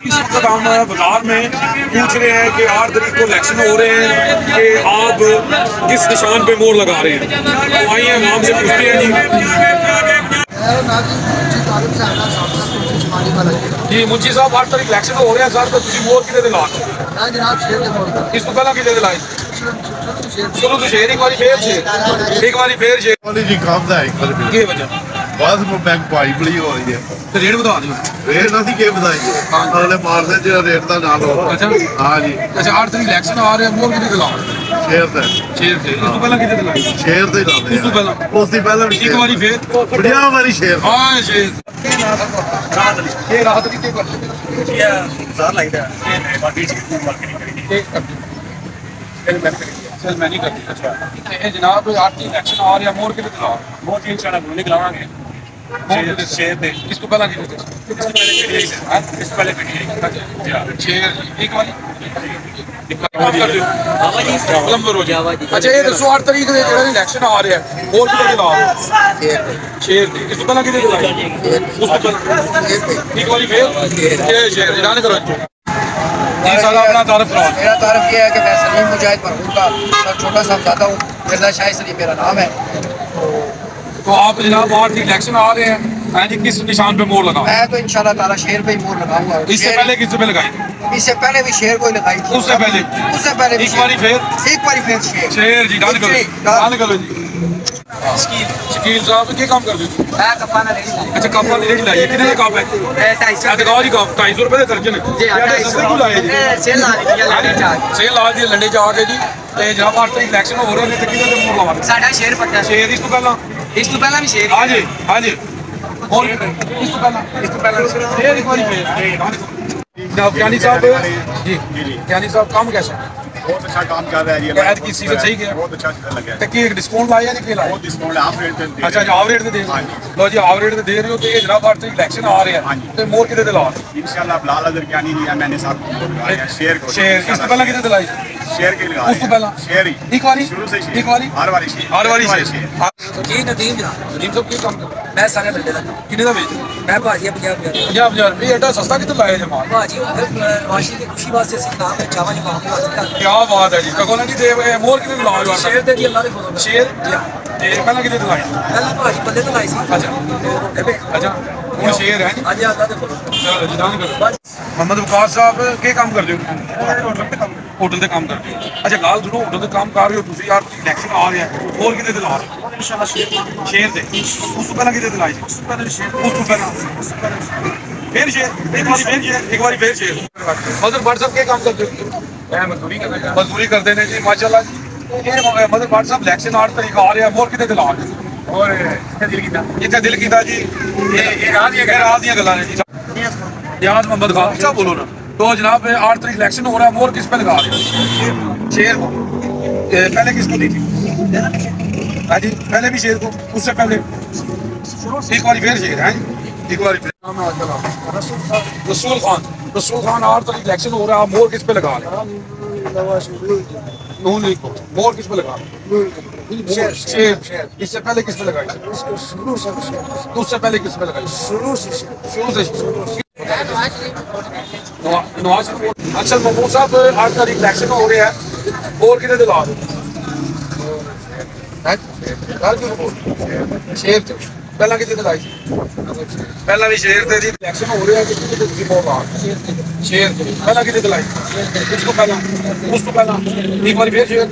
इस वक्त हम बाजार में पूछ रहे हैं कि 8 तारीख को इलेक्शन हो रहे हैं कि आप किस निशान पे मोहर लगा रहे हैं। तो आइए हम आपसे पूछते हैं जी मुंशी साहब 8 तारीख इलेक्शन हो रहे हैं सर, तो मोहर कितने ला इस तो पहला कितने लाई शुरू तो शेर एक बारी फिर की वजह बस बैंक पाई बड़ी हो रही है तो रेट बता दियो रेट असं के बताइए अगले मारते जो रेट का नाम हो। अच्छा हाँ जी अच्छा 8 तारीख इलेक्शन आ रहे हैं मोहर कितने ला शेर से इस तो पहला कितने लाई शेर से लाते उस तो पहला एक बारी फिर बढ़िया वाली शेर हाँ शेर ये राहत की क्या ये ज़्यादा लगता है बाकी चीज़ मार्केटिंग करेंगे सर मैं नहीं करती। अच्छा ये जनाब 8 तारीख इलेक्शन आ रहे हैं मोहर कितने ला बहुत ही इंशाल्लाह घूमने खिलावांगे शेर दे इस तो पहला कितने इस पहले पीटीआई शेर एक बारी अच्छा ये दसो 8 तारीख के जो इलेक्शन आ रहे हैं मोहर कितने ला शेर इस तो पहला कितने ला उस तो पहला एक बारी फिर शेर ऐलान करो जी साला अपना तारफ कराओ। मेरा तारफ ये है कि मैं सलीम मुजाहिद मरहूम का छोटा साहबजादा हूँ। मिर्जा शाहिद सलीम मेरा नाम है। तो आप जनाब 8 तारीख इलेक्शन आ रहे हैं जी किस निशान पे मोहर लगाओ? मैं तो इंशाल्लाह ताला शेर पे ही मोहर लगाऊंगा। इससे पहले किस पे लगाई? इससे पहले भी शेर को ही लगाई थी। उससे पहले भी एक बारी फिर शेर जी डाल करो जी। शकील साहब क्या काम कर रहे हो? अच्छा कप वाली रेडी लाई कितने का कप है? 250 रुपए के दर्जन सस्ते क्यों लाए जी? सेल ला दी लंडे चा के जी ते जनाब 8 तारीख इलेक्शन हो रहे हैं तो कितने मोहर लगाओगे? साडा शेर पक्का शेर इस तो पहला भी शेर हाँ जी और इस तो पहला शेर एक बारी फिर ज्ञानी साहब जी ज्ञानी साहब काम कैसा है? बहुत अच्छा काम कर रहा है ये कैद की सीजन सही गया बहुत अच्छा लगा तो की डिस्काउंट लाया या नहीं लाया? बहुत डिस्काउंट आप रेट पे अच्छा आप रेट दे रहे हो लो जी आप रेट दे रहे हो तो ये जनाब 8 तारीख इलेक्शन आ रहे हैं तो मोहर कितने ला इंशाल्लाह बिलाल अजहर ज्ञानी लिया मैंने साहब शेर को शेर इस तो पहला कितने लाई शेर के लगा उस तो पहला शेर ही एक बारी शुरू से एक बारी हर वाली शेर जी नदीम साहब की काम कर मैं सारे बंदे दा कितने का बेच मैं भाजी 50 50 एडा सस्ता कितने लाया जमा भाजी वाशी की खुशी वास्ते से काम है चावल नहीं पाऊंगा। क्या बात है जी कगो नहीं दे मोहर कितने ला शेर दे दी अल्लाह दे फजल शेर पहला कितने लाई पहला भाजी बंदे तो लाई सी अच्छा वो शेर है आज अल्लाह दे फजल चलो जी दान करो मोहम्मद वकार साहब क्या काम करते हो? होटल से काम करते हो। अच्छा गाल सुनो होटल से काम कर रहे हो तुम यार इलेक्शन आ रहे हैं और कितने ला रहे हो? इंशाल्लाह शेर दे उस तो पहला कितने लाई उस तो पहले फिर शेर एक बारी फिर शेर मतलब व्हाट्सएप क्या काम करते हो? मजदूरी करते हैं जी माशाल्लाह जी। ये मतलब व्हाट्सएप इलेक्शन 8 तारीख आ रहे हैं और कितने ला रहे हो? और इतना दिल कीता जी ये रात दियां गल्लां ने जी याद मोहम्मद खान साहब बोलो ना। तो जनाब 8 तारीख इलेक्शन हो रहा है मोहर किस पे लगा रहे हो? शेर को पहले किसको दी थी? हाँ जी पहले भी शेर को उससे पहले एक बारी फिर शेर है एक बारी रसूल खान 8 तारीख इलेक्शन हो रहा है मोहर किस पे लगा रहे हो? नून लीग को मोहर किस पे लगा रहे हो? शेर इससे पहले किस पे लगाई? उससे पहले किस पे लगाई? शुरू से नवाज अच्छा महमूद साहब 8 तारीख इलेक्शन हो रहे हैं और कितने दिला शेर पहला कितने दिलाई पहला भी शेर थे इलेक्शन हो रहे हैं शेर पहला कितने दिलाई उसको पहला एक बार फिर शेर